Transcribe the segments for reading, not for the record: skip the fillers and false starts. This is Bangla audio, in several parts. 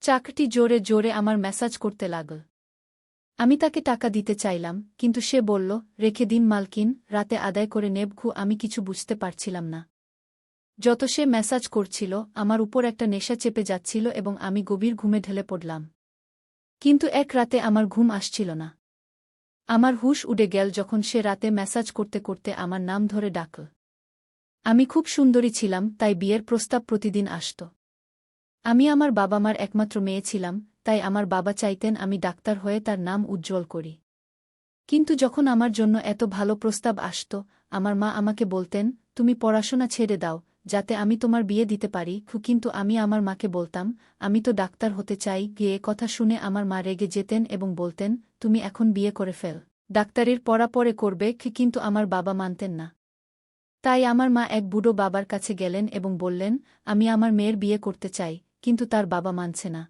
চাকরটি জোরে জোরে আমার ম্যাসাজ করতে লাগল। আমি তাকে টাকা দিতে চাইলাম, কিন্তু সে বলল, রেখে দিন মালকিন, রাতে আদায় করে নেবঘু। আমি কিছু বুঝতে পারছিলাম না। যত সে ম্যাসাজ করছিল, আমার উপর একটা নেশা চেপে যাচ্ছিল এবং আমি গভীর ঘুমে ঢলে পড়লাম। কিন্তু এক রাতে আমার ঘুম আসছিল না। আমার হুঁশ উড়ে গেল যখন সে রাতে ম্যাসাজ করতে করতে আমার নাম ধরে ডাকল। আমি খুব সুন্দরী ছিলাম, তাই বিয়ের প্রস্তাব প্রতিদিন আসত। আমি আমার বাবা মার একমাত্র মেয়ে ছিলাম, তাই আমার বাবা চাইতেন আমি ডাক্তার হয়ে তার নাম উজ্জ্বল করি। কিন্তু যখন আমার জন্য এত ভালো প্রস্তাব আসত, আমার মা আমাকে বলতেন, তুমি পড়াশোনা ছেড়ে দাও, যাতে আমি তোমার বিয়ে দিতে পারি। কিন্তু আমি আমার মাকে বলতাম, আমি তো ডাক্তার হতে চাই। গিয়ে কথা শুনে আমার মা রেগে যেতেন এবং বলতেন, তুমি এখন বিয়ে করে ফেল, ডাক্তারির পড়া পরে করবে। কিন্তু আমার বাবা মানতেন না। তাই আমার মা এক বুড়ো বাবার কাছে গেলেন এবং বললেন, আমি আমার মেয়ের বিয়ে করতে চাই, কিন্তু তার বাবা মানছে না।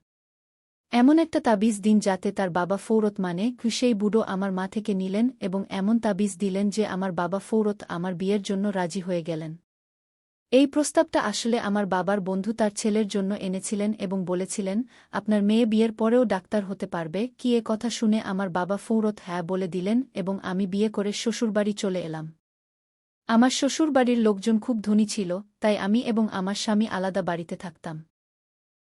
এমন একটা তাবিজ দিন যাতে তার বাবা ফৌরত মানে। সেই বুড়ো আমার মা থেকে নিলেন এবং এমন তাবিজ দিলেন যে আমার বাবা ফৌরত আমার বিয়ের জন্য রাজি হয়ে গেলেন। এই প্রস্তাবটা আসলে আমার বাবার বন্ধু তার ছেলের জন্য এনেছিলেন এবং বলেছিলেন, আপনার মেয়ে বিয়ের পরেও ডাক্তার হতে পারবে। এ কথা শুনে আমার বাবা ফৌরত হ্যাঁ বলে দিলেন এবং আমি বিয়ে করে শ্বশুরবাড়ি চলে এলাম। আমার শ্বশুরবাড়ির লোকজন খুব ধনী ছিল, তাই আমি এবং আমার স্বামী আলাদা বাড়িতে থাকতাম।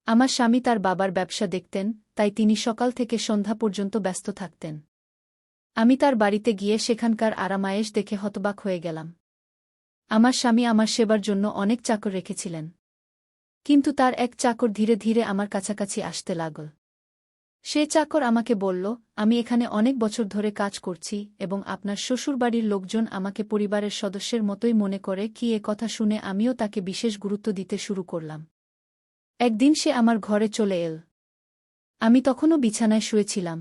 আমার স্বামী তার বাবার ব্যবসা দেখতেন, তাই তিনি সকাল থেকে সন্ধ্যা পর্যন্ত ব্যস্ত থাকতেন। আমি তার বাড়িতে গিয়ে সেখানকার আরামায়েশ দেখে হতবাক হয়ে গেলাম। আমার স্বামী আমার সেবার জন্য অনেক চাকর রেখেছিলেন। কিন্তু তার এক চাকর ধীরে ধীরে আমার কাছাকাছি আসতে লাগল। সে চাকর আমাকে বলল, আমি এখানে অনেক বছর ধরে কাজ করছি এবং আপনার শ্বশুরবাড়ির লোকজন আমাকে পরিবারের সদস্যের মতোই মনে করে। এ কথা শুনে আমিও তাকে বিশেষ গুরুত্ব দিতে শুরু করলাম। একদিন সে আমার ঘরে চলে এল। আমি তখনও বিছানায় শুয়েছিলাম।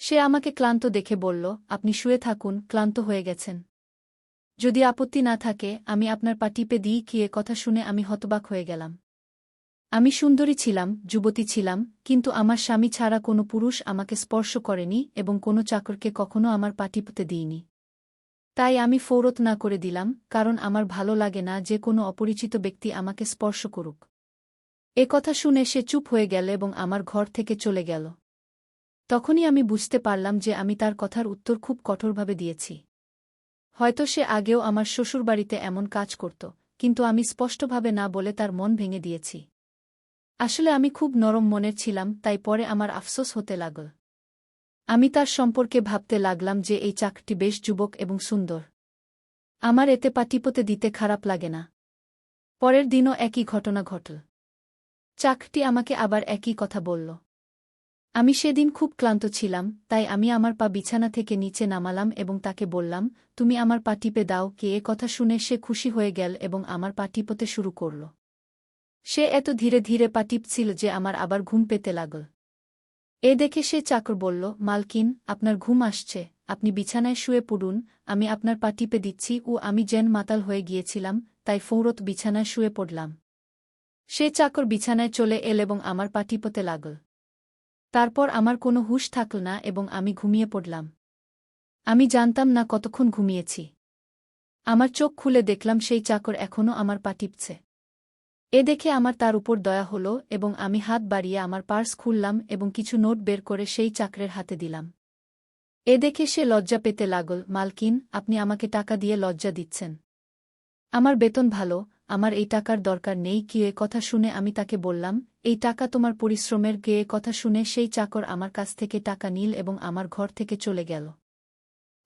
সে আমাকে ক্লান্ত দেখে বলল, আপনি শুয়ে থাকুন, ক্লান্ত হয়ে গেছেন। যদি আপত্তি না থাকে আমি আপনার পা টিপে দিই। এ কথা শুনে আমি হতবাক হয়ে গেলাম। আমি সুন্দরী ছিলাম, যুবতী ছিলাম, কিন্তু আমার স্বামী ছাড়া কোনো পুরুষ আমাকে স্পর্শ করেনি এবং কোনো চাকরকে কখনো আমার পা টিপতে দিইনি। তাই আমি ফৌরত না করে দিলাম, কারণ আমার ভালো লাগে না যে কোনো অপরিচিত ব্যক্তি আমাকে স্পর্শ করুক। এ কথা শুনে সে চুপ হয়ে গেল এবং আমার ঘর থেকে চলে গেল। তখনই আমি বুঝতে পারলাম যে আমি তার কথার উত্তর খুব কঠোরভাবে দিয়েছি। হয়তো সে আগেও আমার শ্বশুরবাড়িতে এমন কাজ করত, কিন্তু আমি স্পষ্টভাবে না বলে তার মন ভেঙে দিয়েছি। আসলে আমি খুব নরম মনের ছিলাম, তাই পরে আমার আফসোস হতে লাগল। আমি তার সম্পর্কে ভাবতে লাগলাম যে এই চাকরটি বেশ যুবক এবং সুন্দর। আমার এতে পা টিপতে দিতে খারাপ লাগে না। পরের দিনও একই ঘটনা ঘটল। চাকরটি আমাকে আবার একই কথা বলল। আমি সেদিন খুব ক্লান্ত ছিলাম, তাই আমি আমার পা বিছানা থেকে নিচে নামালাম এবং তাকে বললাম, তুমি আমার পা টিপে দাও। এ কথা শুনে সে খুশি হয়ে গেল এবং আমার পা টিপতে শুরু করল। সে এত ধীরে ধীরে পা টিপছিল যে আমার আবার ঘুম পেতে লাগল। এ দেখে সে চাকর বলল, মালকিন, আপনার ঘুম আসছে, আপনি বিছানায় শুয়ে পড়ুন, আমি আপনার পা টিপে দিচ্ছি। আমি যেন মাতাল হয়ে গিয়েছিলাম, তাই ফৌরত বিছানায় শুয়ে পড়লাম। সে চাকর বিছানায় চলে এল এবং আমার পা টিপতে লাগল। তারপর আমার কোনো হুঁশ থাকল না এবং আমি ঘুমিয়ে পড়লাম। আমি জানতাম না কতক্ষণ ঘুমিয়েছি। আমার চোখ খুলে দেখলাম সেই চাকর এখনও আমার পা টিপছে। এ দেখে আমার তার উপর দয়া হল এবং আমি হাত বাড়িয়ে আমার পার্স খুললাম এবং কিছু নোট বের করে সেই চাকরের হাতে দিলাম। এ দেখে সে লজ্জা পেতে লাগল, মালকিন, আপনি আমাকে টাকা দিয়ে লজ্জা দিচ্ছেন। আমার বেতন ভালো, আমার এই টাকার দরকার নেই। এ কথা শুনে আমি তাকে বললাম, এই টাকা তোমার পরিশ্রমের। এ কথা শুনে সেই চাকর আমার কাছ থেকে টাকা নিল এবং আমার ঘর থেকে চলে গেল।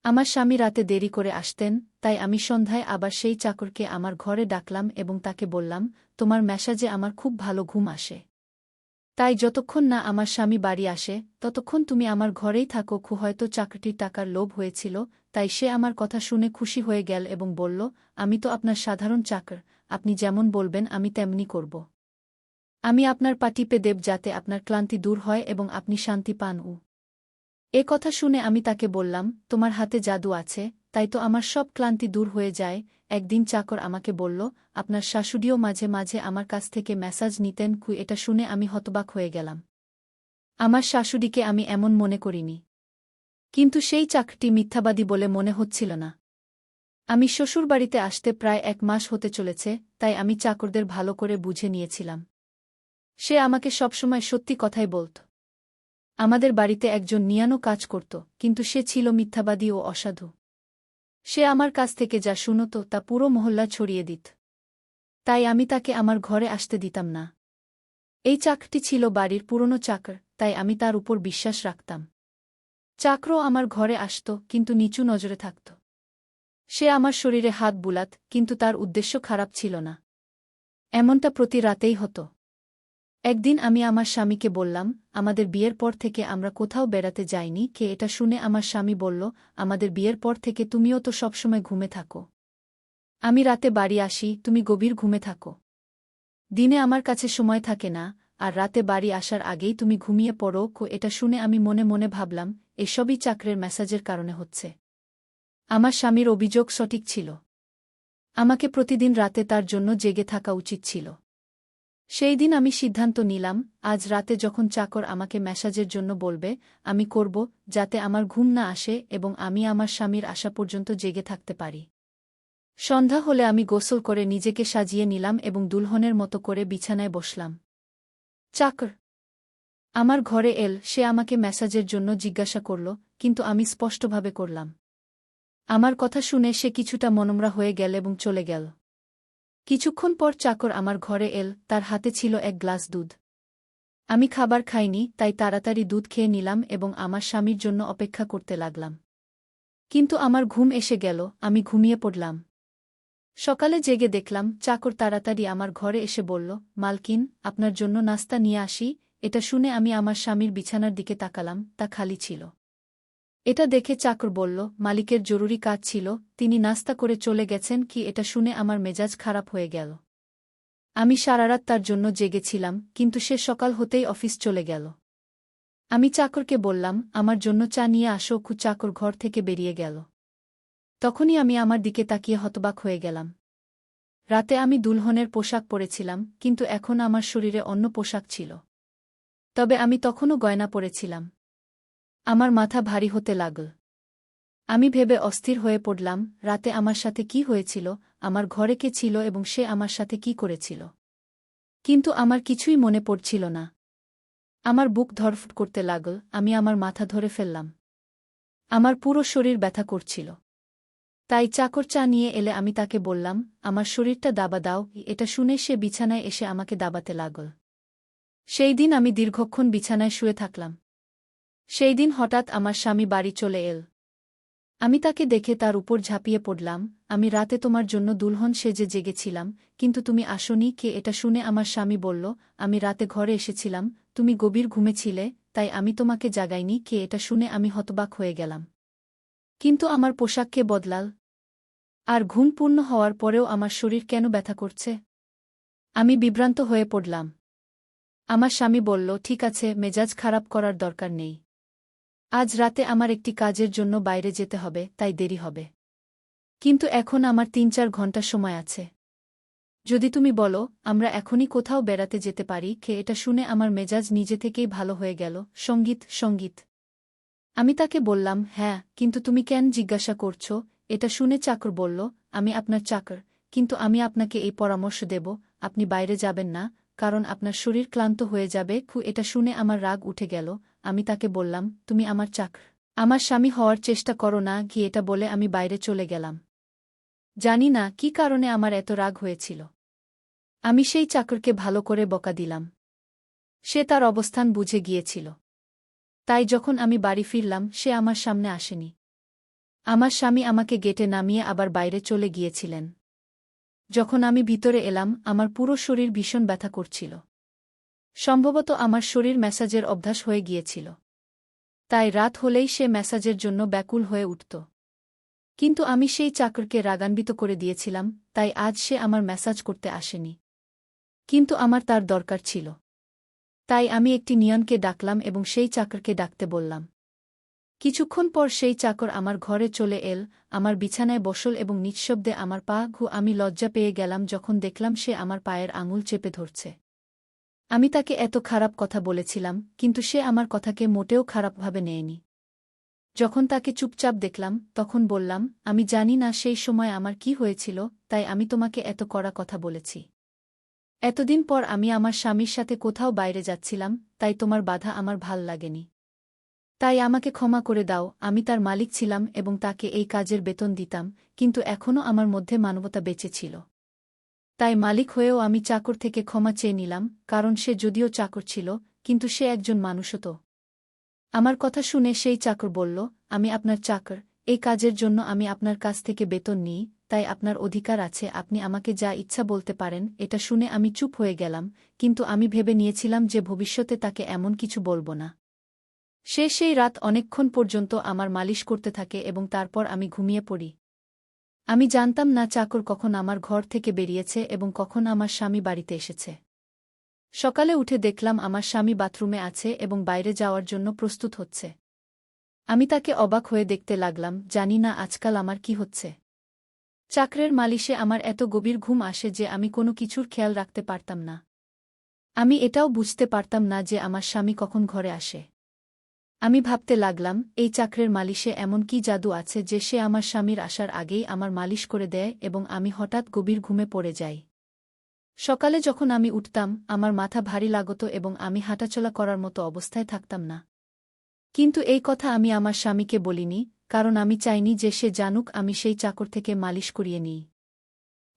আমার স্বামী রাতে দেরি করে আসতেন, তাই আমি সন্ধ্যায় আবার সেই চাকরকে আমার ঘরে ডাকলাম এবং তাকে বললাম, তোমার ম্যাসাজে আমার খুব ভালো ঘুম আসে। তাই যতক্ষণ না আমার স্বামী বাড়ি আসে ততক্ষণ তুমি আমার ঘরেই থাকো। হয়তো চাকরটির টাকার লোভ হয়েছিল, তাই সে আমার কথা শুনে খুশি হয়ে গেল এবং বলল, আমি তো আপনার সাধারণ চাকর, আপনি যেমন বলবেন আমি তেমনি করব। আমি আপনার পা টিপে দেব যাতে আপনার ক্লান্তি দূর হয় এবং আপনি শান্তি পান। এ কথা শুনে আমি তাকে বললাম, তোমার হাতে জাদু আছে, তাই তো আমার সব ক্লান্তি দূর হয়ে যায়। একদিন চাকর আমাকে বলল, আপনার শাশুড়িও মাঝে মাঝে আমার কাছ থেকে ম্যাসাজ নিতেন। এটা শুনে আমি হতবাক হয়ে গেলাম। আমার শাশুড়িকে আমি এমন মনে করিনি। কিন্তু সেই চাকরটি মিথ্যাবাদী বলে মনে হচ্ছিল না। আমি শ্বশুরবাড়িতে আসতে প্রায় 1 মাস হতে চলেছে, তাই আমি চাকরদের ভালো করে বুঝে নিয়েছিলাম। সে আমাকে সবসময় সত্যি কথাই বলত। আমাদের বাড়িতে একজন নিয়ানো কাজ করত, কিন্তু সে ছিল মিথ্যাবাদী ও অসাধু। সে আমার কাছ থেকে যা শুনত তা পুরো মহল্লা ছড়িয়ে দিত। তাই আমি তাকে আমার ঘরে আসতে দিতাম না। এই চাকরটি ছিল বাড়ির পুরনো চাকর, তাই আমি তার উপর বিশ্বাস রাখতাম। চাকরও আমার ঘরে আসত, কিন্তু নিচু নজরে থাকত। সে আমার শরীরে হাত বুলাত, কিন্তু তার উদ্দেশ্য খারাপ ছিল না। এমনটা প্রতি রাতেই হতো। একদিন আমি আমার স্বামীকে বললাম, আমাদের বিয়ের পর থেকে আমরা কোথাও বেড়াতে যাইনি। এটা শুনে আমার স্বামী বলল, আমাদের বিয়ের পর থেকে তুমিও তো সবসময় ঘুমে থাকো। আমি রাতে বাড়ি আসি, তুমি গভীর ঘুমে থাকো। দিনে আমার কাছে সময় থাকে না, আর রাতে বাড়ি আসার আগেই তুমি ঘুমিয়ে পড়ো। এটা শুনে আমি মনে মনে ভাবলাম, এসবই চাকরের মেসাজের কারণে হচ্ছে। আমার স্বামীর অভিযোগ সঠিক ছিল। আমাকে প্রতিদিন রাতে তার জন্য জেগে থাকা উচিত ছিল। সেই দিন আমি সিদ্ধান্ত নিলাম, আজ রাতে যখন চাকর আমাকে মেসাজের জন্য বলবে, আমি করব, যাতে আমার ঘুম না আসে এবং আমি আমার স্বামীর আসা পর্যন্ত জেগে থাকতে পারি। সন্ধ্যা হলে আমি গোসল করে নিজেকে সাজিয়ে নিলাম এবং দুলহনের মতো করে বিছানায় বসলাম। চাকর আমার ঘরে এল। সে আমাকে মেসাজের জন্য জিজ্ঞাসা করল, কিন্তু আমি স্পষ্টভাবে করলাম। আমার কথা শুনে সে কিছুটা মনমরা হয়ে গেল এবং চলে গেল। কিছুক্ষণ পর চাকর আমার ঘরে এল, তার হাতে ছিল এক গ্লাস দুধ। আমি খাবার খাইনি, তাই তাড়াতাড়ি দুধ খেয়ে নিলাম এবং আমার স্বামীর জন্য অপেক্ষা করতে লাগলাম। কিন্তু আমার ঘুম এসে গেল, আমি ঘুমিয়ে পড়লাম। সকালে জেগে দেখলাম চাকর তাড়াতাড়ি আমার ঘরে এসে বলল, মালকিন, আপনার জন্য নাস্তা নিয়ে আসি। এটা শুনে আমি আমার স্বামীর বিছানার দিকে তাকালাম, তা খালি ছিল। এটা দেখে চাকর বলল, মালিকের জরুরি কাজ ছিল, তিনি নাস্তা করে চলে গেছেন। এটা শুনে আমার মেজাজ খারাপ হয়ে গেল। আমি সারারাত তার জন্য জেগেছিলাম, কিন্তু সে সকাল হতেই অফিস চলে গেল। আমি চাকরকে বললাম, আমার জন্য চা নিয়ে আসো। চাকর ঘর থেকে বেরিয়ে গেল। তখনই আমি আমার দিকে তাকিয়ে হতবাক হয়ে গেলাম। রাতে আমি দুলহনের পোশাক পরেছিলাম, কিন্তু এখন আমার শরীরে অন্য পোশাক ছিল। তবে আমি তখনও গয়না পরেছিলাম। আমার মাথা ভারী হতে লাগল। আমি ভেবে অস্থির হয়ে পড়লাম, রাতে আমার সাথে কি হয়েছিল, আমার ঘরে কে ছিল এবং সে আমার সাথে কি করেছিল। কিন্তু আমার কিছুই মনে পড়ছিল না। আমার বুক ধড়ফড় করতে লাগল, আমি আমার মাথা ধরে ফেললাম। আমার পুরো শরীর ব্যথা করছিল। তাই চাকর চা নিয়ে এলে আমি তাকে বললাম, আমার শরীরটা দাবা দাও। এটা শুনে সে বিছানায় এসে আমাকে দাবাতে লাগল। সেই দিন আমি দীর্ঘক্ষণ বিছানায় শুয়ে থাকলাম। সেই দিন হঠাৎ আমার স্বামী বাড়ি চলে এল। আমি তাকে দেখে তার উপর ঝাঁপিয়ে পড়লাম, আমি রাতে তোমার জন্য দুলহন সেজে জেগেছিলাম, কিন্তু তুমি আসোনি। এটা শুনে আমার স্বামী বলল, আমি রাতে ঘরে এসেছিলাম, তুমি গভীর ঘুমেছিলে, তাই আমি তোমাকে জাগাইনি। এটা শুনে আমি হতবাক হয়ে গেলাম। কিন্তু আমার পোশাক কে বদলাল? আর ঘুম পূর্ণ হওয়ার পরেও আমার শরীর কেন ব্যথা করছে? আমি বিভ্রান্ত হয়ে পড়লাম। আমার স্বামী বলল, ঠিক আছে, মেজাজ খারাপ করার দরকার নেই। আজ রাতে আমার একটি কাজের জন্য বাইরে যেতে হবে, তাই দেরি হবে। কিন্তু এখন আমার ৩-৪ ঘন্টা সময় আছে। যদি তুমি বলো, আমরা এখনই কোথাও বেড়াতে যেতে পারি। এটা শুনে আমার মেজাজ নিজে থেকেই ভালো হয়ে গেল। সঙ্গীত। আমি তাকে বললাম, হ্যাঁ, কিন্তু তুমি কেন জিজ্ঞাসা করছো? এটা শুনে চাকর বলল, আমি আপনার চাকর, কিন্তু আমি আপনাকে এই পরামর্শ দেব, আপনি বাইরে যাবেন না, কারণ আপনার শরীর ক্লান্ত হয়ে যাবে। এটা শুনে আমার রাগ উঠে গেল। আমি তাকে বললাম, তুমি আমার চাকর, আমার স্বামী হওয়ার চেষ্টা করো না। এটা বলে আমি বাইরে চলে গেলাম। জানি না কী কারণে আমার এত রাগ হয়েছিল। আমি সেই চাকরকে ভালো করে বকা দিলাম। সে তার অবস্থান বুঝে গিয়েছিল। তাই যখন আমি বাড়ি ফিরলাম, সে আমার সামনে আসেনি। আমার স্বামী আমাকে গেটে নামিয়ে আবার বাইরে চলে গিয়েছিলেন। যখন আমি ভিতরে এলাম, আমার পুরো শরীর ভীষণ ব্যথা করছিল। সম্ভবত আমার শরীর ম্যাসাজের অভ্যাস হয়ে গিয়েছিল। তাই রাত হলেই সে ম্যাসাজের জন্য ব্যাকুল হয়ে উঠত। কিন্তু আমি সেই চাকরকে রাগান্বিত করে দিয়েছিলাম, তাই আজ সে আমার ম্যাসাজ করতে আসেনি। কিন্তু আমার তার দরকার ছিল। তাই আমি একটি নিয়নকে ডাকলাম এবং সেই চাকরকে ডাকতে বললাম। কিছুক্ষণ পর সেই চাকর আমার ঘরে চলে এল, আমার বিছানায় বসল এবং নিঃশব্দে আমার পা আমি লজ্জা পেয়ে গেলাম যখন দেখলাম সে আমার পায়ের আঙুল চেপে ধরছে। আমি তাকে এত খারাপ কথা বলেছিলাম, কিন্তু সে আমার কথাকে মোটেও খারাপভাবে নেয়নি। যখন তাকে চুপচাপ দেখলাম, তখন বললাম, আমি জানি না সেই সময় আমার কি হয়েছিল, তাই আমি তোমাকে এত কড়া কথা বলেছি। এতদিন পর আমি আমার স্বামীর সাথে কোথাও বাইরে যাচ্ছিলাম, তাই তোমার বাধা আমার ভাল লাগেনি। তাই আমাকে ক্ষমা করে দাও। আমি তার মালিক ছিলাম এবং তাকে এই কাজের বেতন দিতাম, কিন্তু এখনও আমার মধ্যে মানবতা বেঁচে ছিল। তাই মালিক হয়েও আমি চাকর থেকে ক্ষমা চেয়ে নিলাম, কারণ সে যদিও চাকর ছিল, কিন্তু সে একজন মানুষও তো। আমার কথা শুনে সেই চাকর বলল, আমি আপনার চাকর, এই কাজের জন্য আমি আপনার কাছ থেকে বেতন নিই, তাই আপনার অধিকার আছে, আপনি আমাকে যা ইচ্ছা বলতে পারেন। এটা শুনে আমি চুপ হয়ে গেলাম, কিন্তু আমি ভেবে নিয়েছিলাম যে ভবিষ্যতে তাকে এমন কিছু বলব না। সে সেই রাত অনেকক্ষণ পর্যন্ত আমার মালিশ করতে থাকে এবং তারপর আমি ঘুমিয়ে পড়ি। আমি জানতাম না চাকর কখন আমার ঘর থেকে বেরিয়েছে এবং কখন আমার স্বামী বাড়িতে এসেছে। সকালে উঠে দেখলাম আমার স্বামী বাথরুমে আছে এবং বাইরে যাওয়ার জন্য প্রস্তুত হচ্ছে। আমি তাকে অবাক হয়ে দেখতে লাগলাম, জানি না আজকাল আমার কি হচ্ছে। চাকরের মালিশে আমার এত গভীর ঘুম আসে যে আমি কোনো কিছুর খেয়াল রাখতে পারতাম না। আমি এটাও বুঝতে পারতাম না যে আমার স্বামী কখন ঘরে আসে। আমি ভাবতে লাগলাম, এই চাকরের মালিশে এমন কি জাদু আছে যে সে আমার স্বামীর আসার আগেই আমার মালিশ করে দেয় এবং আমি হঠাৎ গভীর ঘুমে পড়ে যাই। সকালে যখন আমি উঠতাম, আমার মাথা ভারী লাগত এবং আমি হাঁটাচলা করার মতো অবস্থায় থাকতাম না। কিন্তু এই কথা আমি আমার স্বামীকে বলিনি, কারণ আমি চাইনি যে সে জানুক আমি সেই চাকর থেকে মালিশ করিয়ে নিই।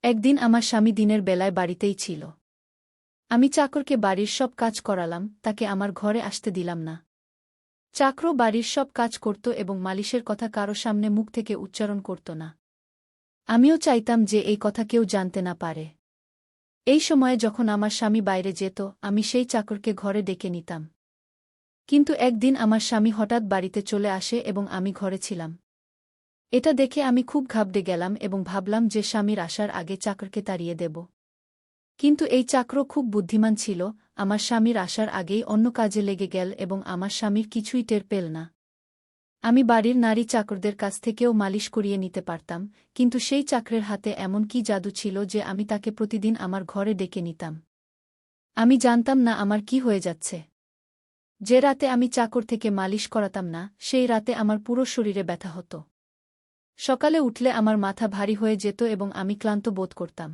একদিন আমার স্বামী দিনের বেলায় বাড়িতেই ছিল। আমি চাকরকে বাড়ির সব কাজ করালাম, তাকে আমার ঘরে আসতে দিলাম না। চাকর বাড়ির সব কাজ করত এবং মালিশের কথা কারো সামনে মুখ থেকে উচ্চারণ করত না। আমিও চাইতাম যে এই কথা কেউ জানতে না পারে। এই সময়ে যখন আমার স্বামী বাইরে যেত, আমি সেই চাকরকে ঘরে ডেকে নিতাম। কিন্তু একদিন আমার স্বামী হঠাৎ বাড়িতে চলে আসে এবং আমি ঘরে ছিলাম। এটা দেখে আমি খুব ঘাবড়ে গেলাম এবং ভাবলাম যে স্বামীর আসার আগে চাকরকে তাড়িয়ে দেব। কিন্তু এই চাকর খুব বুদ্ধিমান ছিল, আমার স্বামীর আসার আগেই অন্য কাজে লেগে গেল এবং আমার স্বামীর কিছুই টের পেল না। আমি বাড়ির নারী চাকরদের কাছ থেকেও মালিশ করিয়ে নিতে পারতাম, কিন্তু সেই চাকরের হাতে এমন কি জাদু ছিল যে আমি তাকে প্রতিদিন আমার ঘরে ডেকে নিতাম। আমি জানতাম না আমার কি হয়ে যাচ্ছে। যে রাতে আমি চাকর থেকে মালিশ করাতাম না, সেই রাতে আমার পুরো শরীরে ব্যথা হতো। সকালে উঠলে আমার মাথা ভারী হয়ে যেত এবং আমি ক্লান্ত বোধ করতাম।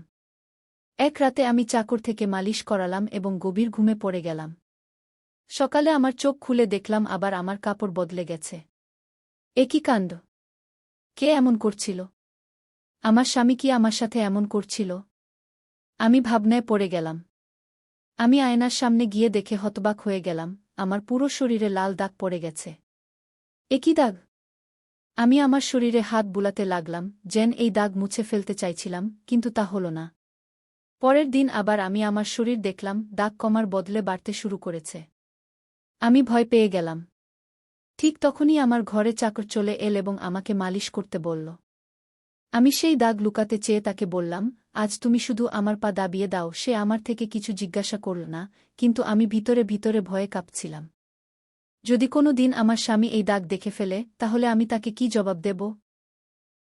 এক রাতে আমি চাকর থেকে মালিশ করালাম এবং গভীর ঘুমে পড়ে গেলাম। সকালে আমার চোখ খুলে দেখলাম আবার আমার কাপড় বদলে গেছে। এ কি কাণ্ড! কে এমন করছিল? আমার স্বামী কি আমার সাথে এমন করছিল? আমি ভাবনায় পড়ে গেলাম। আমি আয়নার সামনে গিয়ে দেখে হতবাক হয়ে গেলাম, আমার পুরো শরীরে লাল দাগ পড়ে গেছে। এ কি দাগ? আমি আমার শরীরে হাত বুলাতে লাগলাম, যেন এই দাগ মুছে ফেলতে চাইছিলাম, কিন্তু তা হল না। পরের দিন আবার আমি আমার শরীর দেখলাম, দাগ কমার বদলে বাড়তে শুরু করেছে। আমি ভয় পেয়ে গেলাম। ঠিক তখনই আমার ঘরে চাকর চলে এল এবং আমাকে মালিশ করতে বলল। আমি সেই দাগ লুকাতে চেয়ে তাকে বললাম, আজ তুমি শুধু আমার পা দাবিয়ে দাও। সে আমার থেকে কিছু জিজ্ঞাসা করল না, কিন্তু আমি ভিতরে ভিতরে ভয়ে কাঁপছিলাম। যদি কোনো দিন আমার স্বামী এই দাগ দেখে ফেলে, তাহলে আমি তাকে কি জবাব দেব?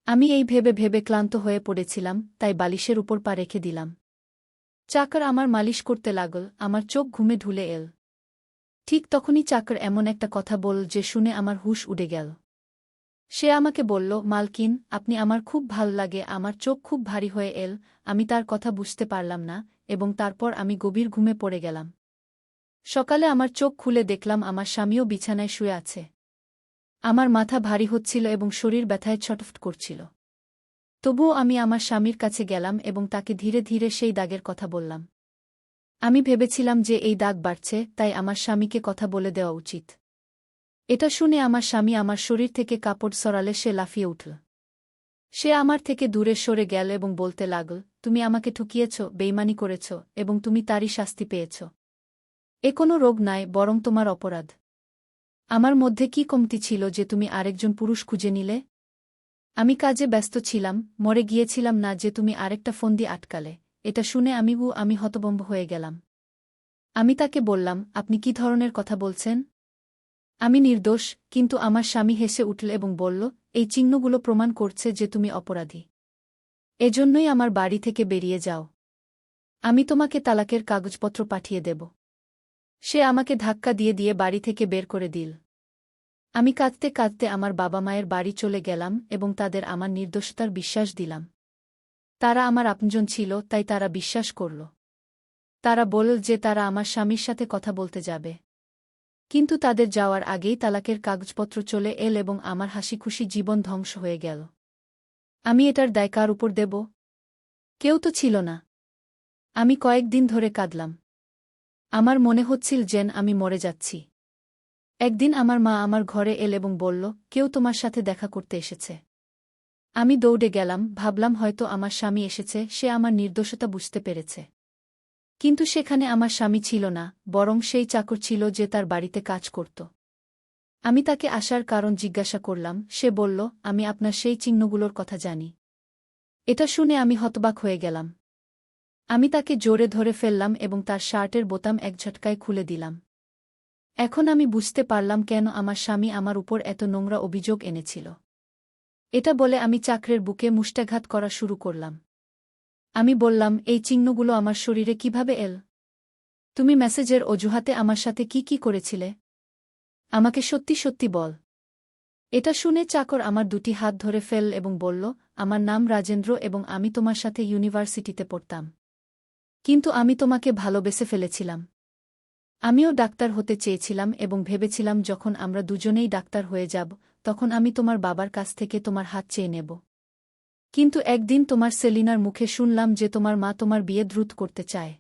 আমি এই ভেবে ভেবে ক্লান্ত হয়ে পড়েছিলাম, তাই বালিশের উপর পা রেখে দিলাম। চাকর আমার মালিশ করতে লাগল, আমার চোখ ঘুমে ঢুলে এল। ঠিক তখনই চাকর এমন একটা কথা বলল যে শুনে আমার হুঁশ উড়ে গেল। সে আমাকে বলল, মালকিন, আপনি আমার খুব ভাল লাগে। আমার চোখ খুব ভারী হয়ে এল, আমি তার কথা বুঝতে পারলাম না, এবং তারপর আমি গভীর ঘুমে পড়ে গেলাম। সকালে আমার চোখ খুলে দেখলাম আমার স্বামীও বিছানায় শুয়ে আছে। আমার মাথা ভারী হচ্ছিল এবং শরীর ব্যথায় ছটফট করছিল। তবুও আমি আমার স্বামীর কাছে গেলাম এবং তাকে ধীরে ধীরে সেই দাগের কথা বললাম। আমি ভেবেছিলাম যে এই দাগ বাড়ছে, তাই আমার স্বামীকে কথা বলে দেওয়া উচিত। এটা শুনে আমার স্বামী আমার শরীর থেকে কাপড় সরালে সে লাফিয়ে উঠল। সে আমার থেকে দূরে সরে গেল এবং বলতে লাগল, তুমি আমাকে ঠকিয়েছ, বেইমানি করেছ, এবং তুমি তারই শাস্তি পেয়েছ। এ কোনো রোগ নয়, বরং তোমার অপরাধ। আমার মধ্যে কি কমতি ছিল যে তুমি আরেকজন পুরুষ খুঁজে নিলে? আমি কাজে ব্যস্ত ছিলাম, মরে গিয়েছিলাম না যে তুমি আরেকটা ফন্দি আটকালে। এটা শুনে আমি হতভম্ব হয়ে গেলাম। আমি তাকে বললাম, আপনি কি ধরনের কথা বলছেন? আমি নির্দোষ। কিন্তু আমার স্বামী হেসে উঠল এবং বলল, এই চিহ্নগুলো প্রমাণ করছে যে তুমি অপরাধী। এজন্যই আমার বাড়ি থেকে বেরিয়ে যাও। আমি তোমাকে তালাকের কাগজপত্র পাঠিয়ে দেব। সে আমাকে ধাক্কা দিয়ে দিয়ে বাড়ি থেকে বের করে দিল। আমি কাঁদতে কাঁদতে আমার বাবা মায়ের বাড়ি চলে গেলাম এবং তাদের আমার নির্দোষতার বিশ্বাস দিলাম। তারা আমার আপনজন ছিল, তাই তারা বিশ্বাস করল। তারা বলল যে তারা আমার স্বামীর সাথে কথা বলতে যাবে। কিন্তু তাদের যাওয়ার আগেই তালাকের কাগজপত্র চলে এল এবং আমার হাসিখুশি জীবন ধ্বংস হয়ে গেল। আমি এটার দায় কার উপর দেব? কেউ তো ছিল না। আমি কয়েকদিন ধরে কাঁদলাম। আমার মনে হচ্ছিল যেন আমি মরে যাচ্ছি। একদিন আমার মা আমার ঘরে এল এবং বলল, কেউ তোমার সাথে দেখা করতে এসেছে। আমি দৌড়ে গেলাম, ভাবলাম হয়তো আমার স্বামী এসেছে, সে আমার নির্দোষতা বুঝতে পেরেছে। কিন্তু সেখানে আমার স্বামী ছিল না, বরং সেই চাকর ছিল যে তার বাড়িতে কাজ করত। আমি তাকে আসার কারণ জিজ্ঞাসা করলাম, সে বলল, আমি আপনার সেই চিহ্নগুলোর কথা জানি। এটা শুনে আমি হতবাক হয়ে গেলাম। আমি তাকে জোরে ধরে ফেললাম এবং তার শার্টের বোতাম এক ঝটকায় খুলে দিলাম। এখন আমি বুঝতে পারলাম কেন আমার স্বামী আমার উপর এত নোংরা অভিযোগ এনেছিল। এটা বলে আমি চাকরের বুকে মুষ্টাঘাত করা শুরু করলাম। আমি বললাম, এই চিহ্নগুলো আমার শরীরে কিভাবে এল? তুমি মেসেজের অজুহাতে আমার সাথে কি করেছিলে? আমাকে সত্যি সত্যি বল। এটা শুনে চাকর আমার দুটি হাত ধরে ফেল এবং বলল, আমার নাম রাজেন্দ্র এবং আমি তোমার সাথে ইউনিভার্সিটিতে পড়তাম। কিন্তু আমি তোমাকে ভালোবেসে ফেলেছিলাম। আমিও ডাক্তার হতে চেয়েছিলাম এবং ভেবেছিলাম যখন আমরা দুজনেই ডাক্তার হয়ে যাব, তখন আমি তোমার বাবার কাছ থেকে তোমার হাত চেয়ে নেব। কিন্তু একদিন তোমার সেলিনার মুখে শুনলাম যে তোমার মা তোমার বিয়ে দ্রুত করতে চায়।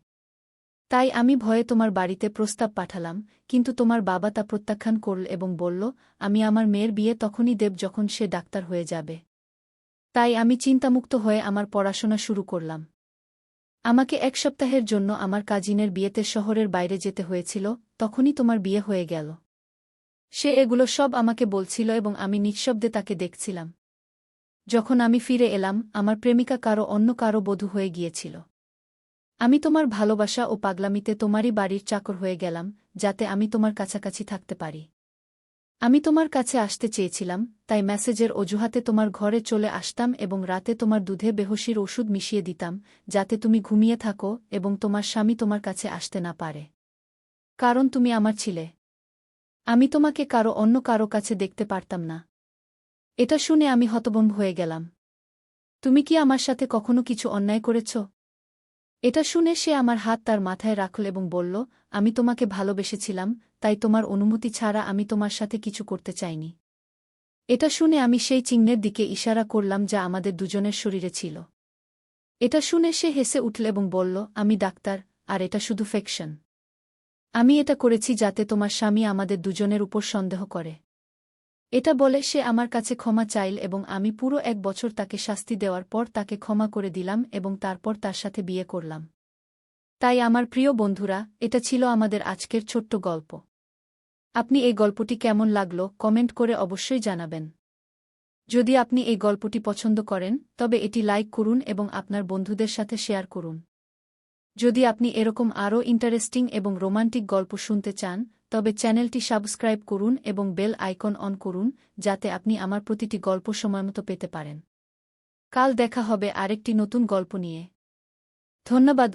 তাই আমি ভয়ে তোমার বাড়িতে প্রস্তাব পাঠালাম, কিন্তু তোমার বাবা তা প্রত্যাখ্যান করল এবং বলল, আমি আমার মেয়ের বিয়ে তখনই দেব যখন সে ডাক্তার হয়ে যাবে। তাই আমি চিন্তামুক্ত হয়ে আমার পড়াশোনা শুরু করলাম। আমাকে এক সপ্তাহের জন্য আমার কাজিনের বিয়েতে শহরের বাইরে যেতে হয়েছিল, তখনই তোমার বিয়ে হয়ে গেল। সে এগুলো সব আমাকে বলছিল এবং আমি নিঃশব্দে তাকে দেখছিলাম। যখন আমি ফিরে এলাম, আমার প্রেমিকা অন্য কারো বধূ হয়ে গিয়েছিল। আমি তোমার ভালোবাসা ও পাগলামিতে তোমারই বাড়ির চাকর হয়ে গেলাম, যাতে আমি তোমার কাছাকাছি থাকতে পারি। আমি তোমার কাছে আসতে চেয়েছিলাম, তাই মেসেজের অজুহাতে তোমার ঘরে চলে আসতাম এবং রাতে তোমার দুধে বেহোশির ওষুধ মিশিয়ে দিতাম, যাতে তুমি ঘুমিয়ে থাকো এবং তোমার স্বামী তোমার কাছে আসতে না পারে। কারণ তুমি আমার ছিলে। আমি তোমাকে অন্য কারো কাছে দেখতে পারতাম না। এটা শুনে আমি হতভম্ব হয়ে গেলাম। তুমি কি আমার সাথে কখনো কিছু অন্যায় করেছ? এটা শুনে সে আমার হাত তার মাথায় রাখল এবং বলল, আমি তোমাকে ভালোবেসেছিলাম, তাই তোমার অনুমতি ছাড়া আমি তোমার সাথে কিছু করতে চাইনি। এটা শুনে আমি সেই চিহ্নের দিকে ইশারা করলাম যা আমাদের দুজনের শরীরে ছিল। এটা শুনে সে হেসে উঠল এবং বলল, আমি ডাক্তার, আর এটা শুধু ফিকশন। আমি এটা করেছি যাতে তোমার স্বামী আমাদের দুজনের উপর সন্দেহ করে। এটা বলে সে আমার কাছে ক্ষমা চাইল এবং আমি পুরো 1 বছর তাকে শাস্তি দেওয়ার পর তাকে ক্ষমা করে দিলাম এবং তারপর তার সাথে বিয়ে করলাম। তাই আমার প্রিয় বন্ধুরা, এটা ছিল আমাদের আজকের ছোট্ট গল্প। আপনি এই গল্পটি কেমন লাগলো কমেন্ট করে অবশ্যই জানাবেন। যদি আপনি এই গল্পটি পছন্দ করেন, তবে এটি লাইক করুন এবং আপনার বন্ধুদের সাথে শেয়ার করুন। যদি আপনি এরকম আরও ইন্টারেস্টিং এবং রোমান্টিক গল্প শুনতে চান, তবে চ্যানেলটি সাবস্ক্রাইব করুন এবং বেল আইকন অন করুন, যাতে আপনি আমার প্রতিটি গল্প সময়মতো পেতে পারেন। কাল দেখা হবে আরেকটি নতুন গল্প নিয়ে। ধন্যবাদ।